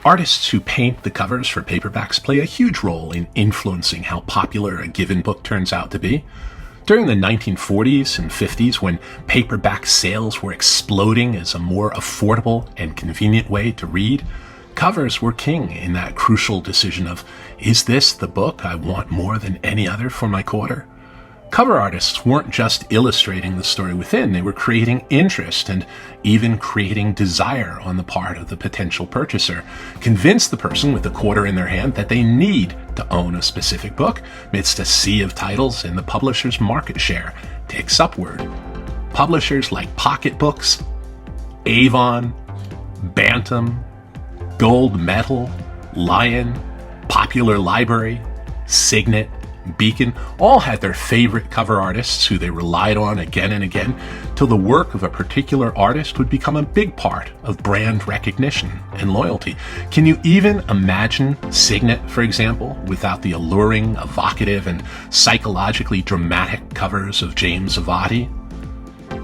Artists who paint the covers for paperbacks play a huge role in influencing how popular a given book turns out to be. During the 1940s and 50s, when paperback sales were exploding as a more affordable and convenient way to read, covers were king in that crucial decision of, is this the book I want more than any other for my quarter? Cover artists weren't just illustrating the story within, they were creating interest and even creating desire on the part of the potential purchaser. Convince the person with a quarter in their hand that they need to own a specific book amidst a sea of titles, and the publisher's market share ticks upward. Publishers like Pocketbooks, Avon, Bantam, Gold Medal, Lion, Popular Library, Signet, Beacon all had their favorite cover artists who they relied on again and again till the work of a particular artist would become a big part of brand recognition and loyalty. Can you even imagine Signet, for example, without the alluring, evocative, and psychologically dramatic covers of James Avati?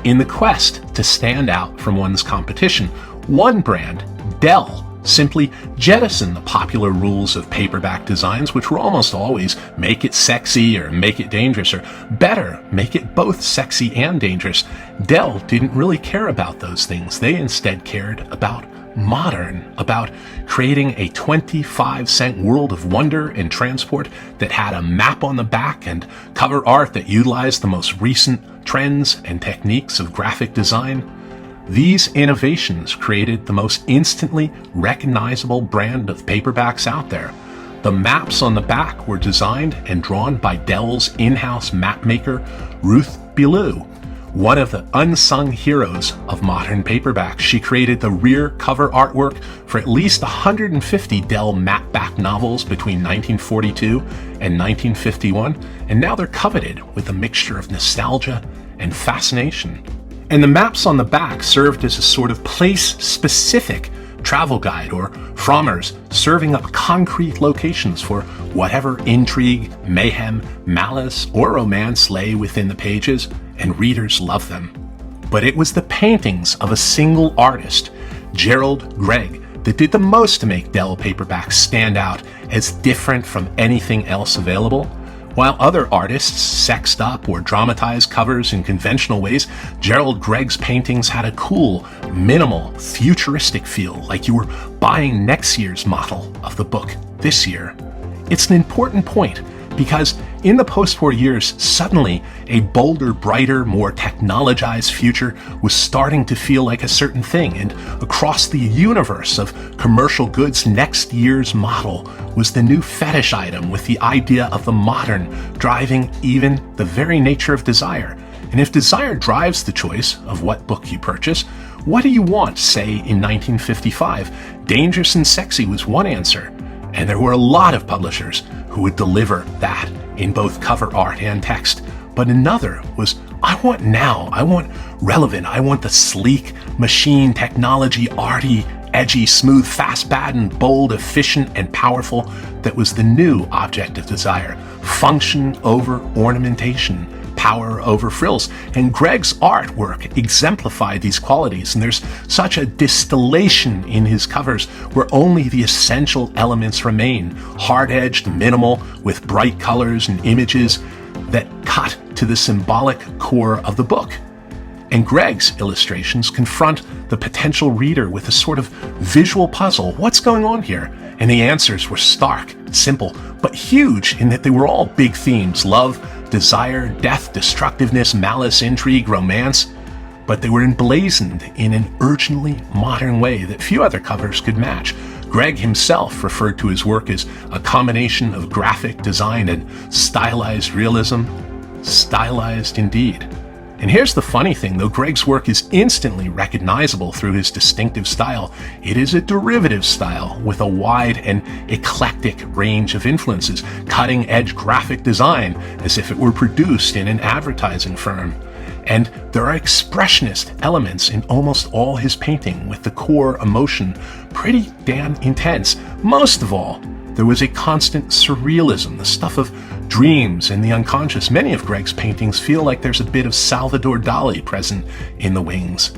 In the quest to stand out from one's competition, one brand, Dell, simply jettison the popular rules of paperback designs, which were almost always make it sexy or make it dangerous, or better, make it both sexy and dangerous. Dell didn't really care about those things. They instead cared about modern, about creating a 25-cent world of wonder and transport that had a map on the back and cover art that utilized the most recent trends and techniques of graphic design. These innovations created the most instantly recognizable brand of paperbacks out there. The maps on the back were designed and drawn by Dell's in-house map maker, Ruth, Belew, one of the unsung heroes of modern paperbacks. She created the rear cover artwork for at least 150 Dell Mapback novels between 1942 and 1951, and now they're coveted with a mixture of nostalgia and fascination. And the maps on the back served as a sort of place-specific travel guide, or frommers serving up concrete locations for whatever intrigue, mayhem, malice, or romance lay within the pages, and readers loved them. But it was the paintings of a single artist, Gerald Greg, that did the most to make Dell paperbacks stand out as different from anything else available. While other artists sexed up or dramatized covers in conventional ways, Gerald Gregg's paintings had a cool, minimal, futuristic feel, like you were buying next year's model of the book this year. It's an important point because in the post-war years, suddenly a bolder, brighter, more technologized future was starting to feel like a certain thing, and across the universe of commercial goods, next year's model was the new fetish item, with the idea of the modern driving even the very nature of desire. And if desire drives the choice of what book you purchase, what do you want, say, in 1955? Dangerous and sexy was one answer, and there were a lot of publishers who would deliver that in both cover art and text. But another was, I want now, I want relevant, I want the sleek, machine, technology, arty, edgy, smooth, fast, bad, and bold, efficient, and powerful that was the new object of desire. Function over ornamentation, power over frills. And Gregg's artwork exemplified these qualities, and there's such a distillation in his covers where only the essential elements remain, hard-edged, minimal, with bright colors and images that cut to the symbolic core of the book. And Gregg's illustrations confront the potential reader with a sort of visual puzzle. What's going on here? And the answers were stark, simple, but huge in that they were all big themes: love, desire, death, destructiveness, malice, intrigue, romance. But they were emblazoned in an urgently modern way that few other covers could match. Gregg himself referred to his work as a combination of graphic design and stylized realism. Stylized indeed. And here's the funny thing, though Gregg's work is instantly recognizable through his distinctive style, it is a derivative style with a wide and eclectic range of influences, cutting-edge graphic design as if it were produced in an advertising firm. And there are expressionist elements in almost all his painting, with the core emotion pretty damn intense. Most of all, there was a constant surrealism, the stuff of dreams and the unconscious. Many of Gregg's paintings feel like there's a bit of Salvador Dali present in the wings.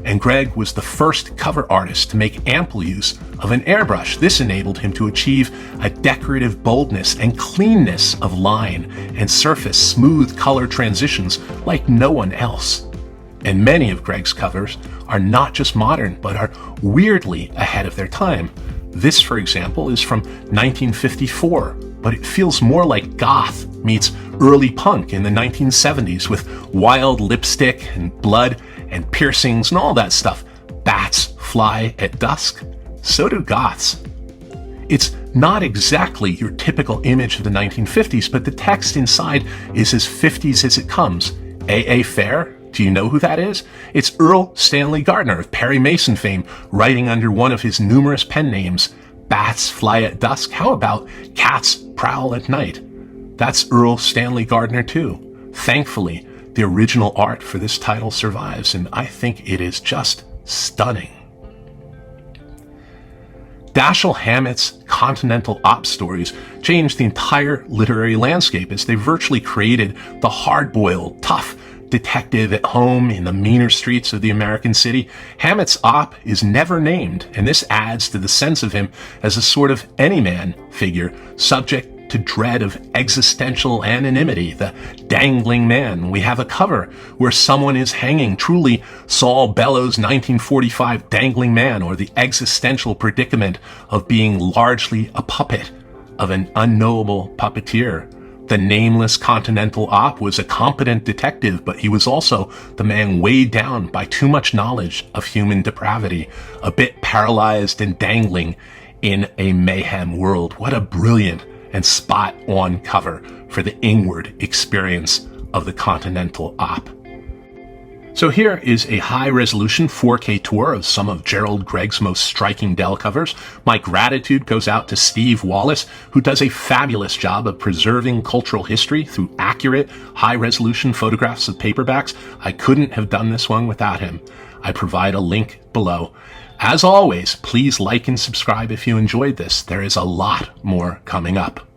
and Gregg was the first cover artist to make ample use of an airbrush. This enabled him to achieve a decorative boldness and cleanness of line and surface smooth color transitions like no one else. And many of Gregg's covers are not just modern, but are weirdly ahead of their time. This, for example, is from 1954, but it feels more like goth meets early punk in the 1970s with wild lipstick and blood and piercings and all that stuff. Bats fly at dusk. So do goths. It's not exactly your typical image of the 1950s, but the text inside is as 50s as it comes. A.A. Fair? Do you know who that is? It's Erle Stanley Gardner of Perry Mason fame, writing under one of his numerous pen names. Bats fly at dusk. How about cats prowl at night? That's Erle Stanley Gardner too. Thankfully, the original art for this title survives, and I think it is just stunning. Dashiell Hammett's Continental Op stories changed the entire literary landscape as they virtually created the hard-boiled, tough detective at home in the meaner streets of the American city. Hammett's Op is never named, and this adds to the sense of him as a sort of any-man figure, subject to dread of existential anonymity, the dangling man. We have a cover where someone is hanging, truly Saul Bellow's 1945 Dangling Man, or the existential predicament of being largely a puppet of an unknowable puppeteer. The nameless Continental Op was a competent detective, but he was also the man weighed down by too much knowledge of human depravity, a bit paralyzed and dangling in a mayhem world. What a brilliant and spot-on cover for the inward experience of the Continental Op. So here is a high-resolution 4K tour of some of Gerald Gregg's most striking Dell covers. My gratitude goes out to Steve Wallace, who does a fabulous job of preserving cultural history through accurate, high-resolution photographs of paperbacks. I couldn't have done this one without him. I provide a link below. As always, please like and subscribe if you enjoyed this. There is a lot more coming up.